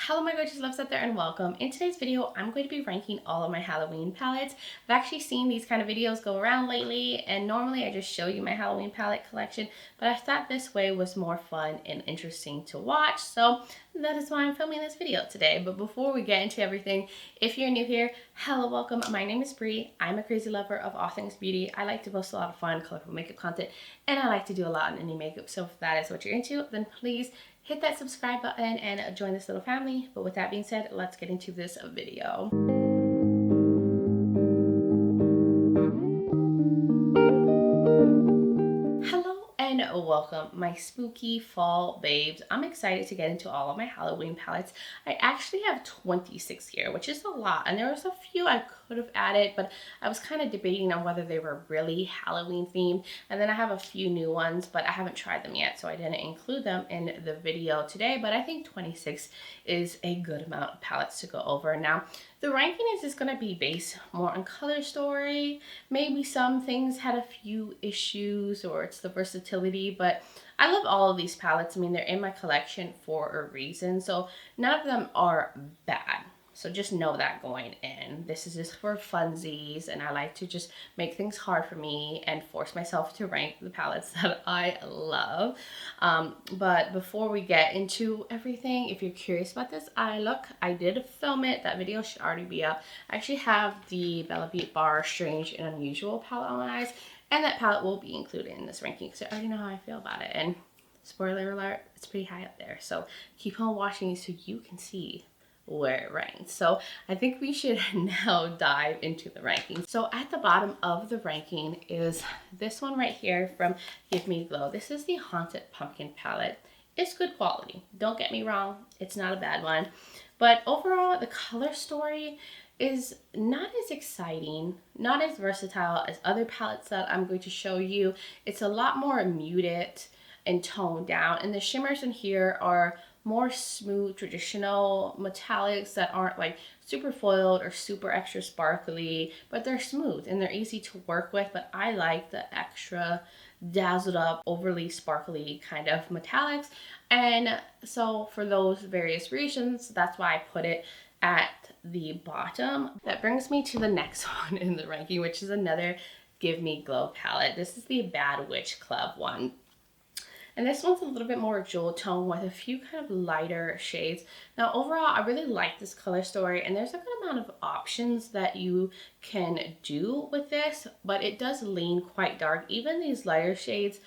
Hello my gorgeous loves out there and welcome. In today's video, I'm going to be ranking all of my Halloween palettes. I've actually seen these kind of videos go around lately, and normally I just show you my Halloween palette collection, but I thought this way was more fun and interesting to watch, so that is why I'm filming this video today. But before we get into everything, if you're new here, hello, welcome. My name is Bree. I'm a crazy lover of all things beauty. I like to post a lot of fun, colorful makeup content, and I like to do a lot in indie makeup. So if that is what you're into, then please hit that subscribe button and join this little family. But with that being said, let's get into this video. And welcome my spooky fall babes. I'm excited to get into all of my Halloween palettes. I actually have 26 here, which is a lot, and there was a few I could have added, but I was kind of debating on whether they were really Halloween themed. And then I have a few new ones, but I haven't tried them yet, so I didn't include them in the video today. But I think 26 is a good amount of palettes to go over. Now the ranking is just going to be based more on color story. Maybe some things had a few issues, or it's the versatility, but I love all of these palettes. I mean, they're in my collection for a reason, so none of them are bad. So just know that going in. This is just for funsies, and I like to just make things hard for me and force myself to rank the palettes that I love. But before we get into everything, if you're curious about this eye look, I did film it. That video should already be up. I actually have the Beaute Bar Strange and Unusual palette on my eyes, and that palette will be included in this ranking because I already know how I feel about it. And spoiler alert, it's pretty high up there. So keep on watching so you can see where it ranks. So I think we should now dive into the ranking. So at the bottom of the ranking is this one right here from Give Me Glow. This is the Haunted Pumpkin palette. It's good quality, don't get me wrong, it's not a bad one, but overall the color story is not as exciting, not as versatile as other palettes that I'm going to show you. It's a lot more muted and toned down, and the shimmers in here are more smooth, traditional metallics that aren't like super foiled or super extra sparkly, but they're smooth and they're easy to work with. But I like the extra dazzled up, overly sparkly kind of metallics, and so for those various reasons, that's why I put it at the bottom. That brings me to the next one in the ranking, which is another Give Me Glow palette. This is the Bad Witch Club one. And this one's a little bit more jewel tone with a few kind of lighter shades. Now overall, I really like this color story, and there's a good amount of options that you can do with this, but it does lean quite dark. Even these lighter shades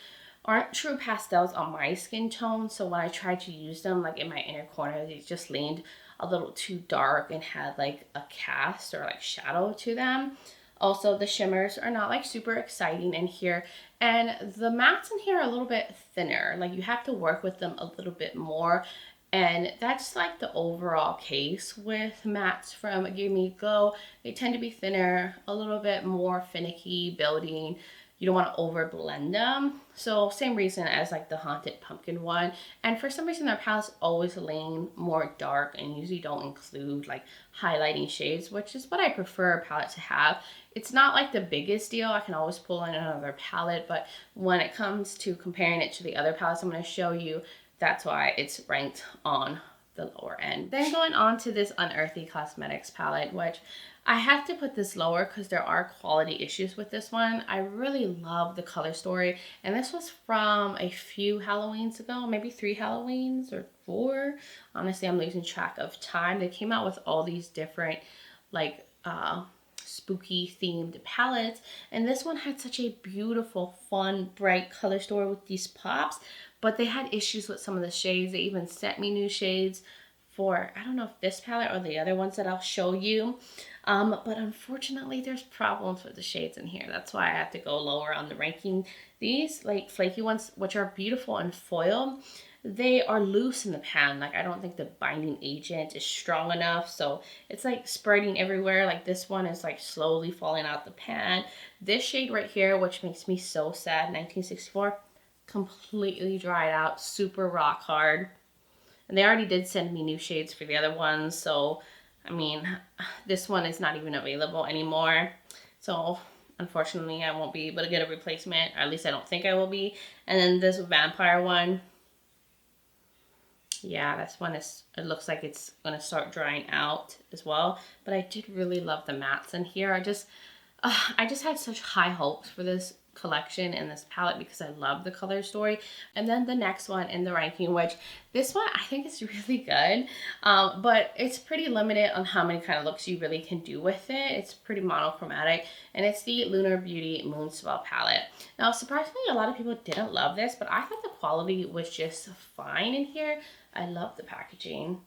aren't true pastels on my skin tone, so when I tried to use them like in my inner corner, they just leaned a little too dark and had like a cast or like shadow to them. Also, the shimmers are not like super exciting in here, and the mattes in here are a little bit thinner. Like you have to work with them a little bit more, and that's like the overall case with mattes from Give Me Glow. They tend to be thinner, a little bit more finicky building. You don't want to over blend them. So same reason as like the Haunted Pumpkin one. And for some reason their palettes always lean more dark and usually don't include like highlighting shades, which is what I prefer a palette to have. It's not like the biggest deal. I can always pull in another palette, but when it comes to comparing it to the other palettes I'm going to show you, that's why it's ranked on the lower end. Then going on to this Unearthy Cosmetics palette, which I have to put this lower because there are quality issues with this one. I really love the color story, and this was from a few Halloweens ago, maybe 3 Halloweens or 4. Honestly, I'm losing track of time. They came out with all these different like spooky themed palettes, and this one had such a beautiful, fun, bright color story with these pops, but they had issues with some of the shades. They even sent me new shades for, I don't know if this palette or the other ones that I'll show you, but unfortunately there's problems with the shades in here. That's why I have to go lower on the ranking. These like flaky ones, which are beautiful in foil, they are loose in the pan. Like I don't think the binding agent is strong enough, so it's like spreading everywhere. Like this one is like slowly falling out the pan. This shade right here, which makes me so sad, 1964, completely dried out, super rock hard. And they already did send me new shades for the other ones, so I mean, this one is not even available anymore. So unfortunately, I won't be able to get a replacement, or at least I don't think I will be. And then this vampire one, Yeah, this one is, it looks like it's going to start drying out as well. But I did really love the mattes in here. I just had such high hopes for this collection and this palette because I love the color story. And then the next one in the ranking, which this one I think is really good, but it's pretty limited on how many kind of looks you really can do with it. It's pretty monochromatic, and it's the Lunar Beauty Moonspell palette. Now, surprisingly, a lot of people didn't love this, but I thought the quality was just fine in here. I love the packaging.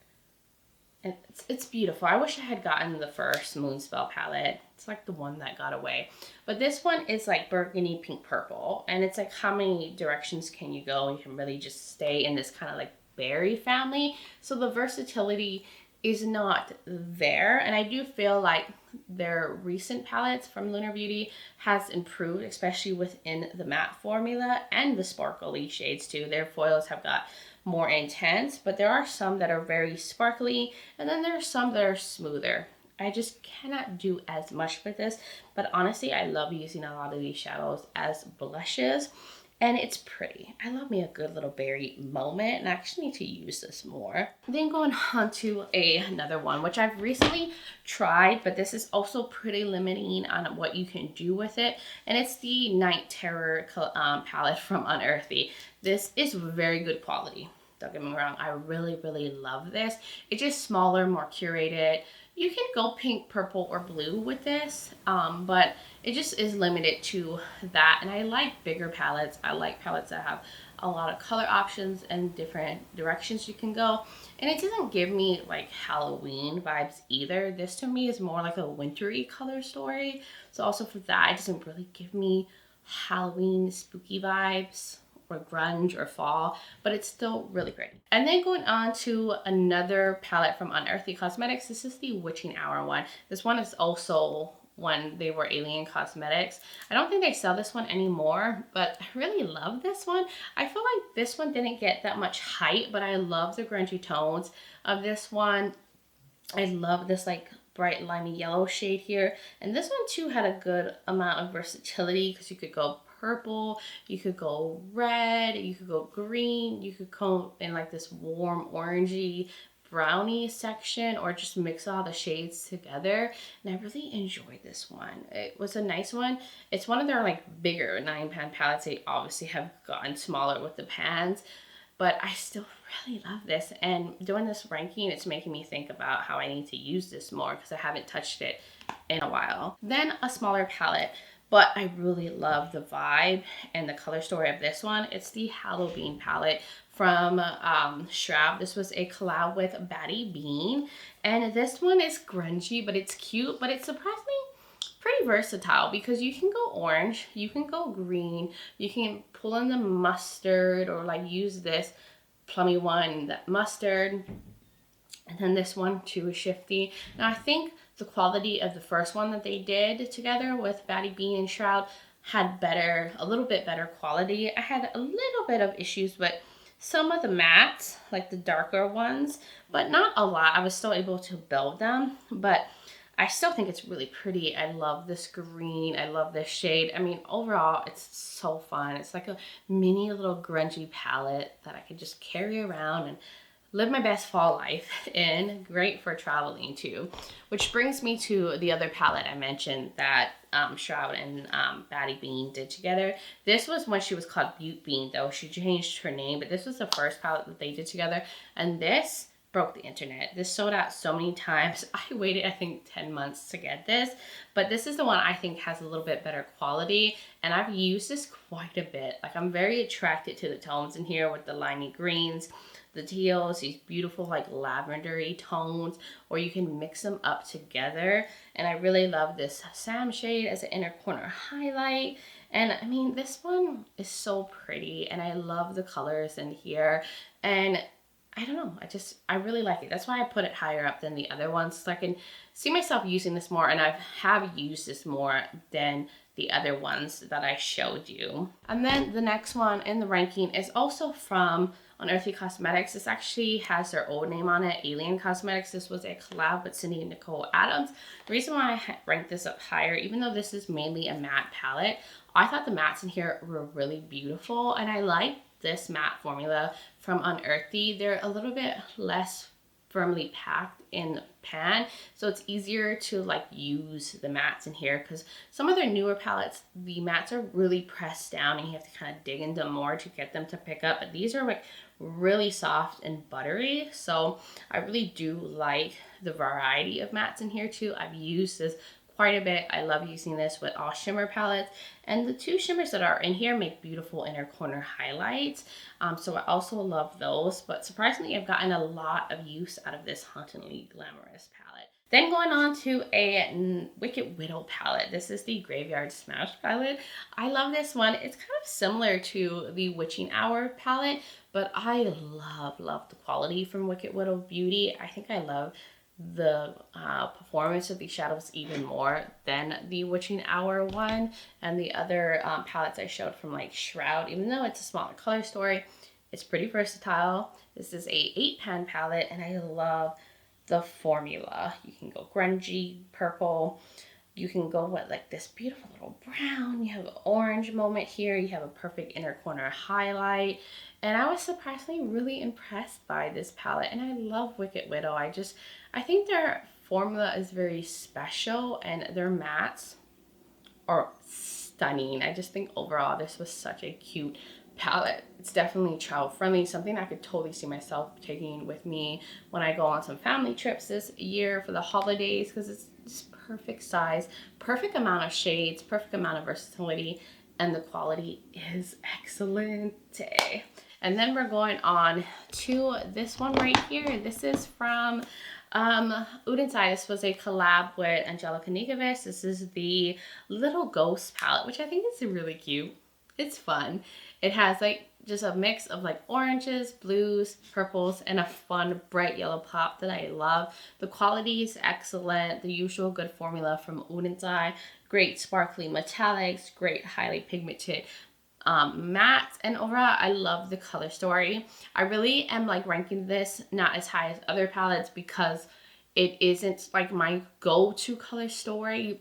It's beautiful. I wish I had gotten the first Moonspell palette. It's like the one that got away. But this one is like burgundy, pink, purple. And it's like how many directions can you go? You can really just stay in this kind of like berry family. So the versatility is not there. And I do feel like their recent palettes from Lunar Beauty has improved, especially within the matte formula and the sparkly shades too. Their foils have got more intense, but there are some that are very sparkly, and then there are some that are smoother. I just cannot do as much with this, but honestly, I love using a lot of these shadows as blushes, and it's pretty. I love me a good little berry moment, and I actually need to use this more. Then going on to another one, which I've recently tried, but this is also pretty limiting on what you can do with it, and it's the Night Terror palette from Unearthy. This is very good quality. Don't get me wrong, I really, really love this. It's just smaller, more curated. You can go pink, purple, or blue with this, but it just is limited to that. And I like bigger palettes. I like palettes that have a lot of color options and different directions you can go. And it doesn't give me like Halloween vibes either. This to me is more like a wintry color story. So also for that, it doesn't really give me Halloween spooky vibes or grunge or fall, but it's still really pretty. And then going on to another palette from Unearthy Cosmetics. This is the Witching Hour one. This one is also when they were Alien Cosmetics. I don't think they sell this one anymore, but I really love this one. I feel like this one didn't get that much hype, but I love the grungy tones of this one. I love this like bright limey yellow shade here. And this one too had a good amount of versatility because you could go purple, you could go red, you could go green, you could go in like this warm orangey brownie section, or just mix all the shades together. And I really enjoyed this one. It was a nice one. It's one of their like bigger 9-pan palettes. They obviously have gotten smaller with the pans, but I still really love this. And doing this ranking, it's making me think about how I need to use this more because I haven't touched it in a while. Then a smaller palette, but I really love the vibe and the color story of this one. It's the Halloween palette from Shroud. This was a collab with Badd Bean. And this one is grungy, but it's cute, but it's surprisingly pretty versatile because you can go orange, you can go green, you can pull in the mustard, or like use this plummy one, that mustard. And then this one too is shifty. Now I think the quality of the first one that they did together with Badd Bean and Shroud had a little bit better quality. I had a little bit of issues with some of the mattes, like the darker ones, but not a lot. I was still able to build them, but I still think it's really pretty. I love this green. I love this shade. I mean, overall, it's so fun. It's like a mini little grungy palette that I could just carry around and live my best fall life in. Great for traveling too. Which brings me to the other palette I mentioned that Shroud and Badd Bean did together. This was when she was called Beaute Bean though. She changed her name, but this was the first palette that they did together. And this broke the internet. This sold out so many times. I waited, I think, 10 months to get this, but this is the one I think has a little bit better quality, and I've used this quite a bit. Like, I'm very attracted to the tones in here with the limey greens, the teals, these beautiful like lavendery tones, or you can mix them up together. And I really love this Sam shade as an inner corner highlight. And I mean, this one is so pretty, and I love the colors in here. And I don't know, I really like it. That's why I put it higher up than the other ones, so I can see myself using this more, and I have used this more than the other ones that I showed you. And then the next one in the ranking is also from Unearthy Cosmetics. This actually has their old name on it, Alien Cosmetics. This was a collab with Cindy and Nicole Adams. The reason why I ranked this up higher, even though this is mainly a matte palette, I thought the mattes in here were really beautiful, and I like this matte formula from Unearthy. They're a little bit less firmly packed in pan, so it's easier to like use the mattes in here, because some of their newer palettes, the mattes are really pressed down and you have to kind of dig into them more to get them to pick up, but these are like really soft and buttery, so I really do like the variety of mattes in here too. I've used this quite a bit. I love using this with all shimmer palettes, and the two shimmers that are in here make beautiful inner corner highlights, so I also love those. But surprisingly, I've gotten a lot of use out of this Hauntingly Glamorous palette. Then going on to a Wicked Widow palette. This is the Graveyard Smash palette. I love this one. It's kind of similar to the Witching Hour palette, but I love the quality from Wicked Widow Beauty. I think I love the performance of these shadows even more than the Witching Hour one and the other palettes I showed from like Shroud. Even though it's a smaller color story, it's pretty versatile. This is a 8-pan palette, and I love the formula. You can go grungy purple, you can go with like this beautiful little brown, you have an orange moment here, you have a perfect inner corner highlight, and I was surprisingly really impressed by this palette. And I love Wicked Widow. I think their formula is very special, and their mattes are stunning. I just think overall this was such a cute palette. It's definitely travel friendly, something I could totally see myself taking with me when I go on some family trips this year for the holidays, because it's just perfect size, perfect amount of shades, perfect amount of versatility, and the quality is excellent. And then we're going on to this one right here. This is from Unearthy. This was a collab with Angelica Nikovich. This is the Little Ghost palette, which I think is really cute. It's fun. It has like just a mix of like oranges, blues, purples, and a fun bright yellow pop that I love. The quality is excellent. The usual good formula from Unearthy. Great sparkly metallics, great highly pigmented mattes, and overall I love the color story. I really am like ranking this not as high as other palettes because it isn't like my go-to color story.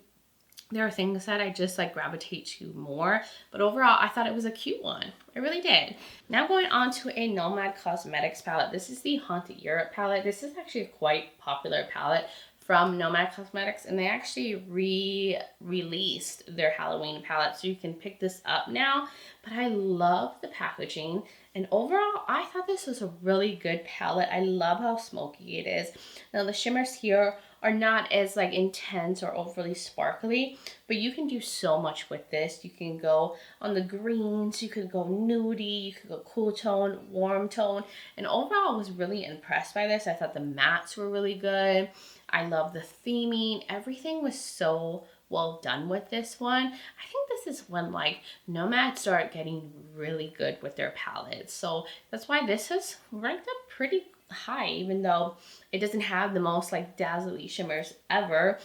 There are things that I just like gravitate to more, but overall I thought it was a cute one. I really did. Now going on to a Nomad Cosmetics palette. This is the Haunted Europe palette. This is actually a quite popular palette from Nomad Cosmetics, and they actually re-released their Halloween palette, so you can pick this up now. But I love the packaging, and overall I thought this was a really good palette. I love how smoky it is. Now the shimmers here are not as like intense or overly sparkly, but you can do so much with this. You can go on the greens, you could go nudie, you could go cool tone, warm tone, and overall I was really impressed by this. I thought the mattes were really good. I love the theming. Everything was so well done with this one. I think this is when like Nomad start getting really good with their palettes, so that's why this is ranked up pretty high, even though it doesn't have the most like dazzly shimmers ever,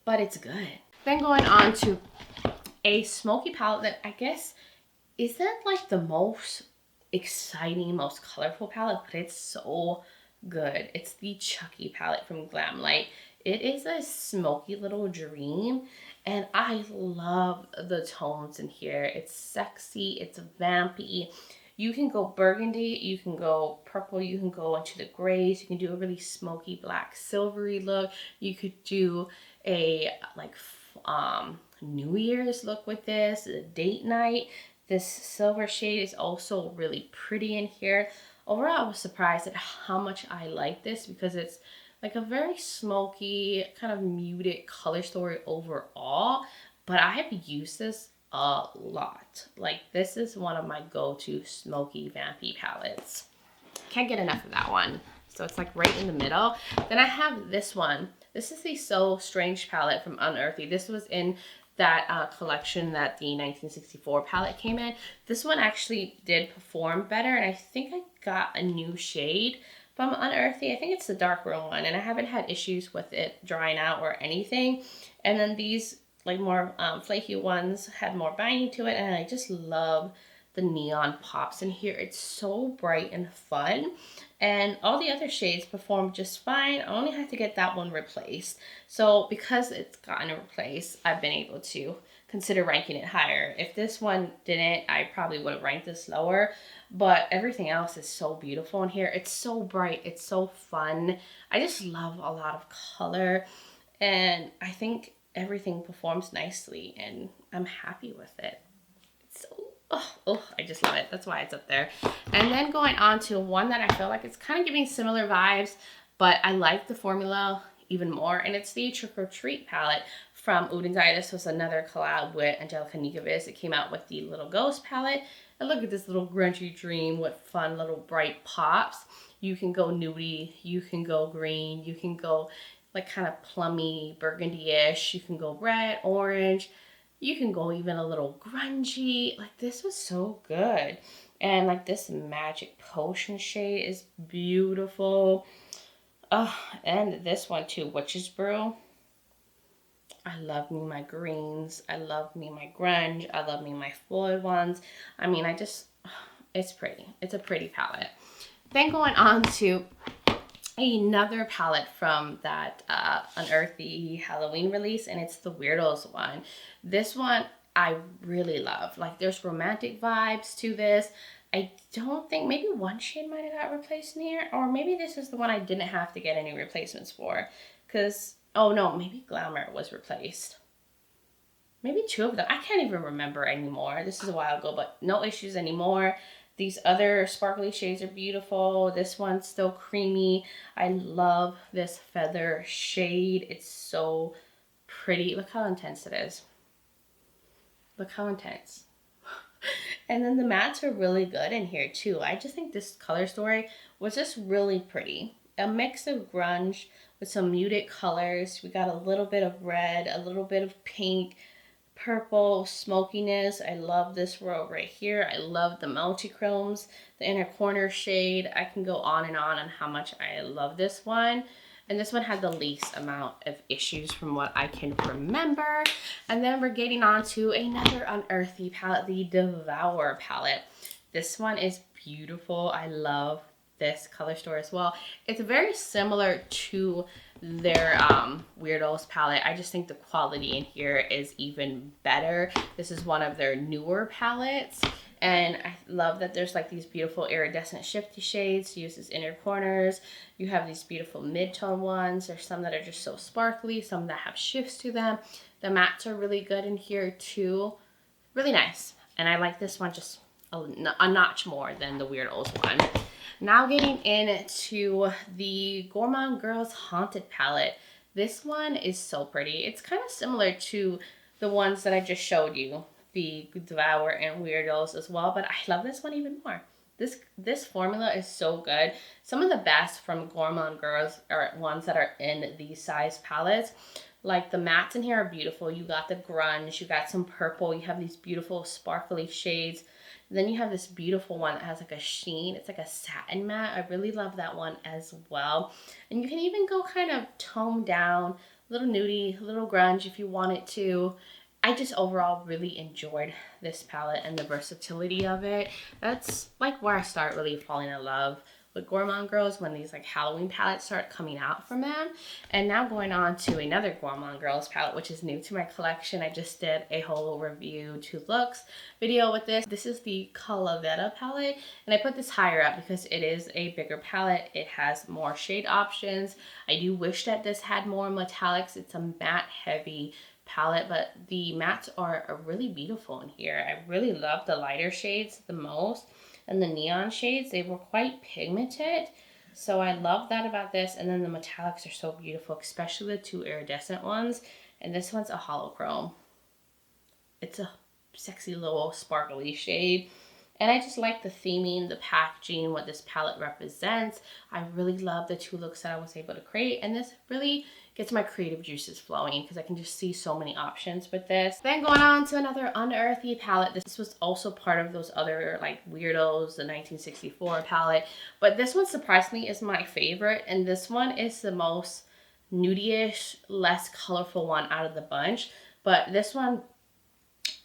but it's good. Then going on to a Smoky palette that I guess isn't like the most exciting, most colorful palette, but it's so good. It's the Chucky palette from Glamlight. It is a smoky little dream, and I love the tones in here. It's sexy, it's vampy. You can go burgundy, you can go purple, you can go into the grays, you can do a really smoky black silvery look. You could do a like New Year's look with this, a date night. This silver shade is also really pretty in here. Overall, I was surprised at how much I like this because it's like a very smoky, kind of muted color story overall, but I have used this a lot. Like this is one of my go-to smoky vampy palettes. Can't get enough of that one. So it's like right in the middle. Then I have this one. This is the So Strange palette from Unearthy. This was in that collection that the 1964 palette came in. This one actually did perform better, and I think I got a new shade from Unearthy. I think it's the dark room one, and I haven't had issues with it drying out or anything. And then these like more flaky ones had more binding to it, and I just love the neon pops in here. It's so bright and fun, and all the other shades performed just fine. I only had to get that one replaced. So because it's gotten replaced, I've been able to consider ranking it higher. If this one didn't, I probably would have ranked this lower, but everything else is so beautiful in here. It's so bright, it's so fun. I just love a lot of color, and I think everything performs nicely, and I'm happy with it. It's so, I just love it. That's why it's up there. And then going on to one that I feel like it's kind of giving similar vibes, but I like the formula even more, and it's the Trick or Treat palette from Unearthy. This was another collab with Angelica Nikovic. It came out with the Little Ghost palette. And look at this little grungy dream with fun little bright pops. You can go nudie, you can go green, you can go like kind of plummy, burgundy-ish. You can go red, orange. You can go even a little grungy. Like, this was so good. And like this Magic Potion shade is beautiful. Oh, and this one too, Witch's Brew. I love me my greens. I love me my grunge. I love me my Floyd ones. I mean, it's pretty. It's a pretty palette. Then going on to another palette from that Unearthy Halloween release, and it's the Weirdos one. This one I really love. Like, there's romantic vibes to this. I don't think, maybe one shade might have got replaced in here, or maybe this is the one I didn't have to get any replacements for, because, oh no, maybe Glamour was replaced. Maybe two of them. I can't even remember anymore. This is a while ago, but no issues anymore. These other sparkly shades are beautiful. This one's still creamy. I love this feather shade. It's so pretty. Look how intense it is. Look how intense. And then the mattes are really good in here too. I just think this color story was just really pretty. A mix of grunge with some muted colors. We got a little bit of red, a little bit of pink, purple, smokiness. I love this row right here. I love the multi-chromes, the inner corner shade. I can go on how much I love this one. And this one had the least amount of issues from what I can remember. And then we're getting on to another Unearthy palette, the Devour palette. This one is beautiful. I love this color store as well. It's very similar to their Weirdos palette. I just think the quality in here is even better. This is one of their newer palettes, and I love that there's like these beautiful iridescent shifty shades to use as inner corners. You have these beautiful mid-tone ones. There's some that are just so sparkly, some that have shifts to them. The mattes are really good in here too. Really nice. And I like this one just a notch more than the Weirdos one. Now getting into the Gourmande Girls Haunted palette. This one is so pretty. It's kind of similar to the ones that I just showed you, the Devour and Weirdos as well, but I love this one even more. This formula is so good. Some of the best from Gourmande Girls are ones that are in these size palettes. Like, the mattes in here are beautiful. You got the grunge, you got some purple, you have these beautiful sparkly shades. Then you have this beautiful one that has like a sheen. It's like a satin matte. I really love that one as well. And you can even go kind of tone down, a little nudie, a little grunge if you want it to. I just overall really enjoyed this palette and the versatility of it. That's like where I start really falling in love with Gourmande Girls, when these like Halloween palettes start coming out from them. And now going on to another Gourmande Girls palette, which is new to my collection. I just did a whole review to looks video with this. This is the Collabs palette, and I put this higher up because it is a bigger palette. It has more shade options. I do wish that this had more metallics. It's a matte heavy palette, but the mattes are really beautiful in here. I really love the lighter shades the most. And the neon shades, they were quite pigmented. So I love that about this. And then the metallics are so beautiful, especially the two iridescent ones. And this one's a holochrome. It's a sexy little sparkly shade. And I just like the theming, the packaging, what this palette represents. I really love the two looks that I was able to create. And this really gets my creative juices flowing because I can just see so many options with this. Then going on to another Unearthy palette. This was also part of those other like Weirdos, the 1964 palette. But this one surprisingly is my favorite. And this one is the most nudie-ish, less colorful one out of the bunch. But this one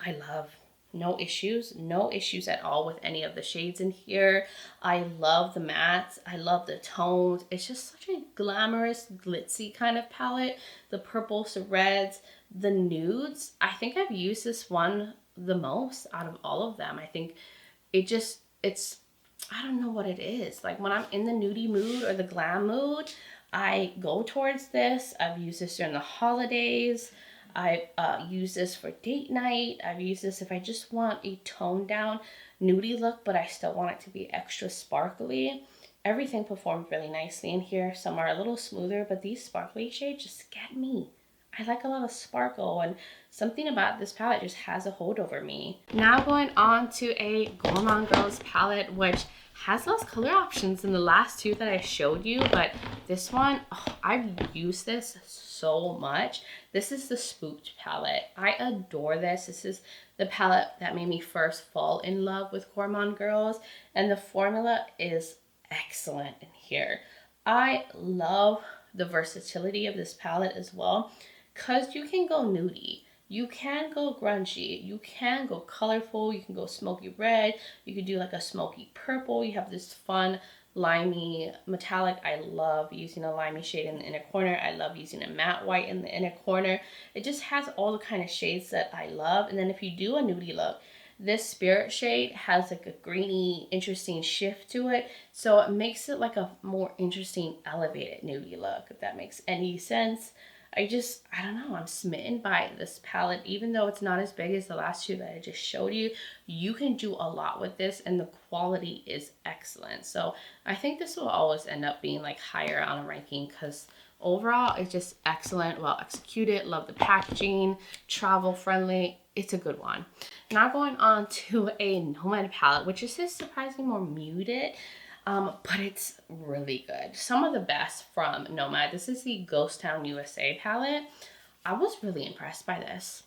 I love. no issues at all with any of the shades in here. I love the mattes. I love the tones. It's just such a glamorous, glitzy kind of palette. The purples, the reds, the nudes. I think I've used this one the most out of all of them. I think it's, I don't know what it is. Like when I'm in the nudie mood or the glam mood, I go towards this. I've used this during the holidays. I use this for date night. I've used this if I just want a toned down nudie look, but I still want it to be extra sparkly. Everything performed really nicely in here. Some are a little smoother, but these sparkly shades just get me. I like a lot of sparkle, and something about this palette just has a hold over me. Now going on to a Gourmande Girls palette, which has less color options than the last two that I showed you, but this one, I've used this so much. This is the Spooked palette. I adore this. This is the palette that made me first fall in love with Gourmande Girls, and the formula is excellent in here. I love the versatility of this palette as well, because you can go nudie, you can go grungy, you can go colorful, you can go smoky red, you can do like a smoky purple. You have this fun limey metallic. I love using a limey shade in the inner corner. I love using a matte white in the inner corner. It just has all the kind of shades that I love. And then if you do a nudie look, this spirit shade has like a greeny, interesting shift to it. So it makes it like a more interesting, elevated nudie look, if that makes any sense. I don't know, I'm smitten by this palette. Even though it's not as big as the last two that I just showed you, you can do a lot with this and the quality is excellent. So I think this will always end up being like higher on a ranking because overall it's just excellent, well executed. Love the packaging, travel friendly. It's a good one. Now going on to a Nomad palette, which is just surprisingly more muted. But it's really good. Some of the best from Nomad. This is the Ghost Town USA palette. I was really impressed by this.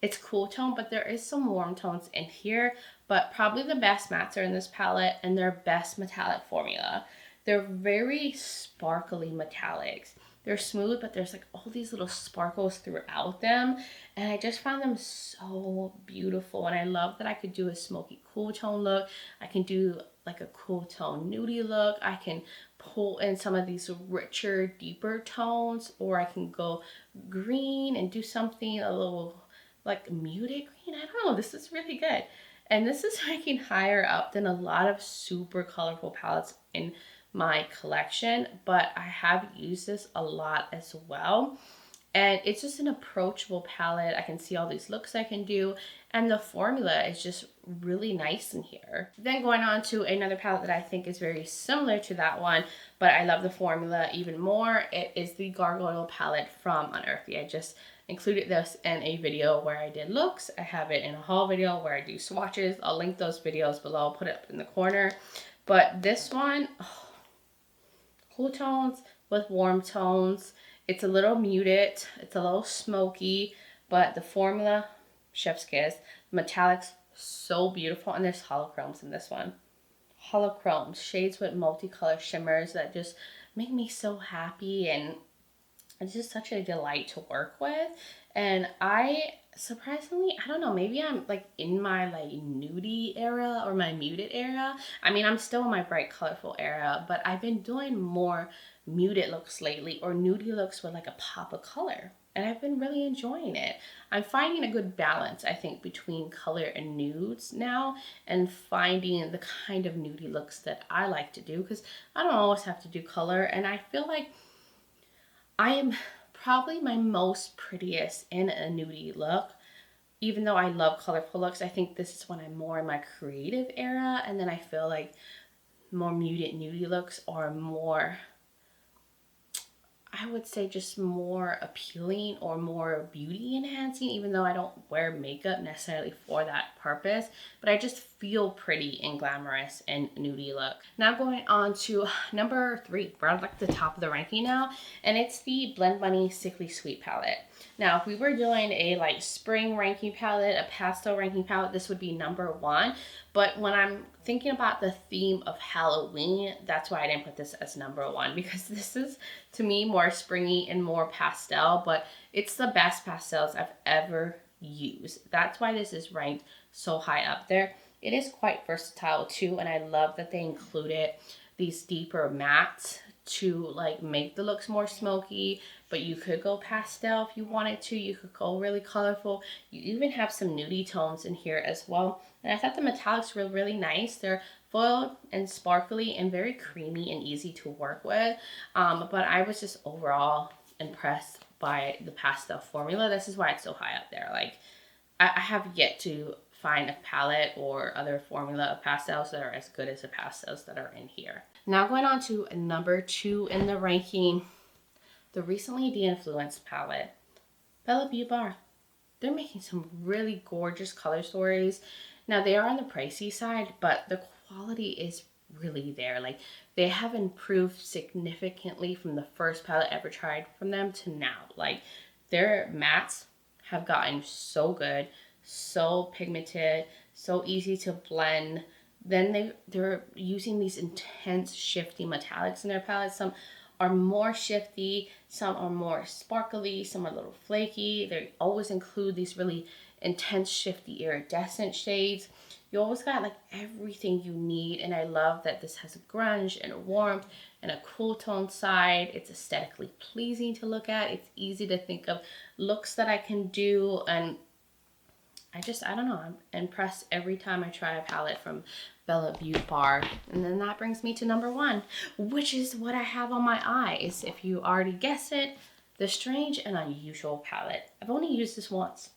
It's cool tone, but there is some warm tones in here. But probably the best mattes are in this palette and their best metallic formula. They're very sparkly metallics. They're smooth, but there's like all these little sparkles throughout them. And I just found them so beautiful. And I love that I could do a smoky cool tone look. I can do like a cool tone nudie look. I can pull in some of these richer, deeper tones, or I can go green and do something a little like muted green. I don't know, this is really good. And this is ranking higher up than a lot of super colorful palettes in my collection, but I have used this a lot as well. And it's just an approachable palette. I can see all these looks I can do. And the formula is just really nice in here. Then going on to another palette that I think is very similar to that one, but I love the formula even more. It is the Gargoyle palette from Unearthy. I just included this in a video where I did looks. I have it in a haul video where I do swatches. I'll link those videos below. I'll put it up in the corner. But this one, cool tones with warm tones. It's a little muted, it's a little smoky, but the formula, chef's kiss. Metallics, so beautiful, and there's holochromes in this one. Holochromes, shades with multicolor shimmers that just make me so happy, and it's just such a delight to work with. And surprisingly, I don't know, maybe I'm like in my like nudie era or my muted era. I mean, I'm still in my bright colorful era, but I've been doing more muted looks lately, or nudie looks with like a pop of color, and I've been really enjoying it. I'm finding a good balance, I think, between color and nudes now, and finding the kind of nudie looks that I like to do, because I don't always have to do color, and I feel like I am probably my most prettiest in a nudie look. Even though I love colorful looks, I think this is when I'm more in my creative era, and then I feel like more muted nudie looks are more, I would say, just more appealing or more beauty enhancing, even though I don't wear makeup necessarily for that purpose, but I just feel pretty and glamorous in nudie look. Now going on to number 3, we're at like the top of the ranking now, and it's the Blend Bunny Sickly Sweet palette. Now, if we were doing a like spring ranking palette, a pastel ranking palette, this would be number 1. But when I'm thinking about the theme of Halloween, that's why I didn't put this as number 1, because this is, to me, more springy and more pastel, but it's the best pastels I've ever use. That's why this is ranked so high up there. It is quite versatile too, and I love that they included these deeper mattes to like make the looks more smoky, but you could go pastel if you wanted to. You could go really colorful. You even have some nudie tones in here as well. And I thought the metallics were really nice. They're foiled and sparkly and very creamy and easy to work with. But I was just overall impressed by the pastel formula. This is why it's so high up there. Like, I have yet to find a palette or other formula of pastels that are as good as the pastels that are in here. Now going on to number 2 in the ranking, the recently de-influenced palette, Beaute Bar. They're making some really gorgeous color stories. Now they are on the pricey side, but the quality is really there. Like, they have improved significantly from the first palette I ever tried from them to now. Like, their mattes have gotten so good, so pigmented, so easy to blend. Then they're using these intense shifty metallics in their palettes. Some are more shifty, some are more sparkly, some are a little flaky. They always include these really intense shifty iridescent shades. You always got like everything you need, and I love that this has a grunge and a warmth and a cool tone side. It's aesthetically pleasing to look at. It's easy to think of looks that I can do, and I don't know, I'm impressed every time I try a palette from Beaute Bar. And then that brings me to number 1, which is what I have on my eyes. If you already guessed it, the Strange and Unusual palette. I've only used this once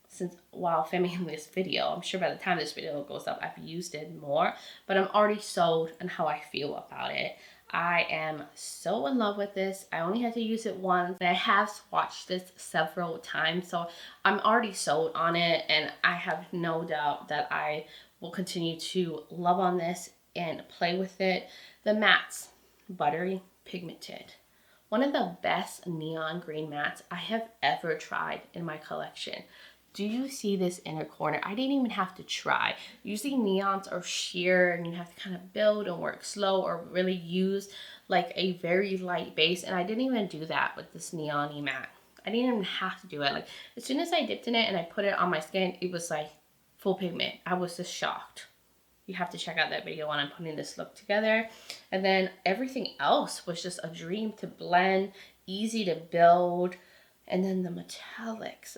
since while filming this video. I'm sure by the time this video goes up, I've used it more, but I'm already sold on how I feel about it. I am so in love with this. I only had to use it once, and I have swatched this several times, so I'm already sold on it, and I have no doubt that I will continue to love on this and play with it. The mattes, buttery, pigmented. One of the best neon green mattes I have ever tried in my collection. Do you see this inner corner? I didn't even have to try. Usually neons are sheer and you have to kind of build and work slow or really use like a very light base. And I didn't even do that with this neon-y matte. I didn't even have to do it. Like, as soon as I dipped in it and I put it on my skin, it was like full pigment. I was just shocked. You have to check out that video when I'm putting this look together. And then everything else was just a dream to blend, easy to build. And then the metallics,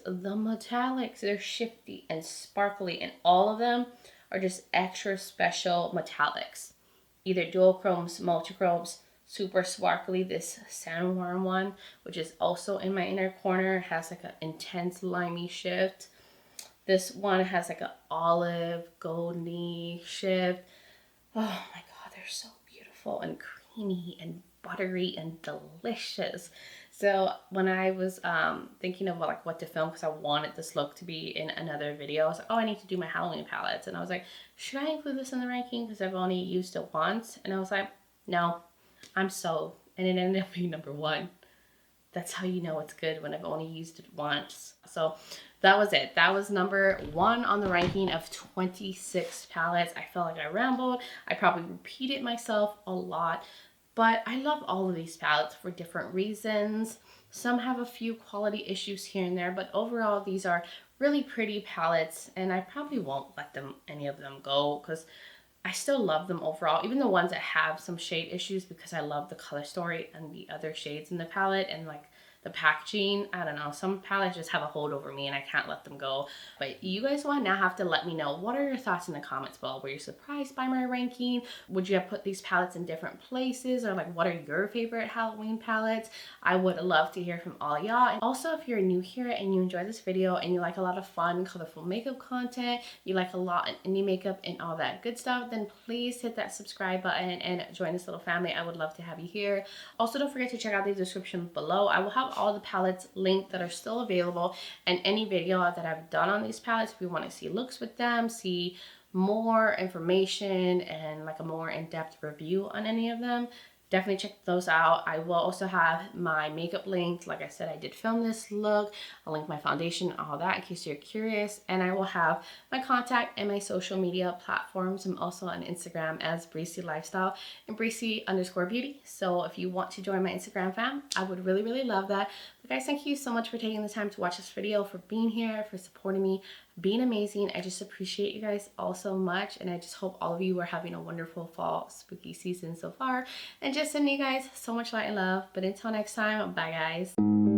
they're shifty and sparkly, and all of them are just extra special metallics. Either dual chromes, multi-chromes, super sparkly. This sandworm one, which is also in my inner corner, has like an intense limey shift. This one has like an olive goldy shift. Oh my God, they're so beautiful and creamy and buttery and delicious. So when I was thinking of like what to film, because I wanted this look to be in another video, I was like, oh, I need to do my Halloween palettes. And I was like, should I include this in the ranking? Because I've only used it once. And I was like, no, I'm sold. And it ended up being number 1. That's how you know it's good, when I've only used it once. So that was it. That was number 1 on the ranking of 26 palettes. I felt like I rambled. I probably repeated myself a lot. But I love all of these palettes for different reasons. Some have a few quality issues here and there, but overall these are really pretty palettes, and I probably won't let any of them go because I still love them overall. Even the ones that have some shade issues, because I love the color story and the other shades in the palette and like the packaging. I don't know, some palettes just have a hold over me and I can't let them go. But you guys will now have to let me know, what are your thoughts in the comments below? Were you surprised by my ranking? Would you have put these palettes in different places? Or like, what are your favorite Halloween palettes? I would love to hear from all y'all. And also, if you're new here and you enjoy this video and you like a lot of fun, colorful makeup content, you like a lot of indie makeup and all that good stuff, then please hit that subscribe button and join this little family. I would love to have you here. Also, don't forget to check out the description below. I will have all the palettes linked that are still available, and any video that I've done on these palettes if you want to see looks with them, see more information and like a more in-depth review on any of them. Definitely check those out. I will also have my makeup linked. Like I said, I did film this look. I'll link my foundation, all that in case you're curious. And I will have my contact and my social media platforms. I'm also on Instagram as Breezy Lifestyle and Breezy_Beauty. So if you want to join my Instagram fam, I would really, really love that. But guys, thank you so much for taking the time to watch this video, for being here, for supporting me, being amazing. I just appreciate you guys all so much, and I just hope all of you are having a wonderful fall spooky season so far, and just sending you guys so much light and love. But until next time, bye guys.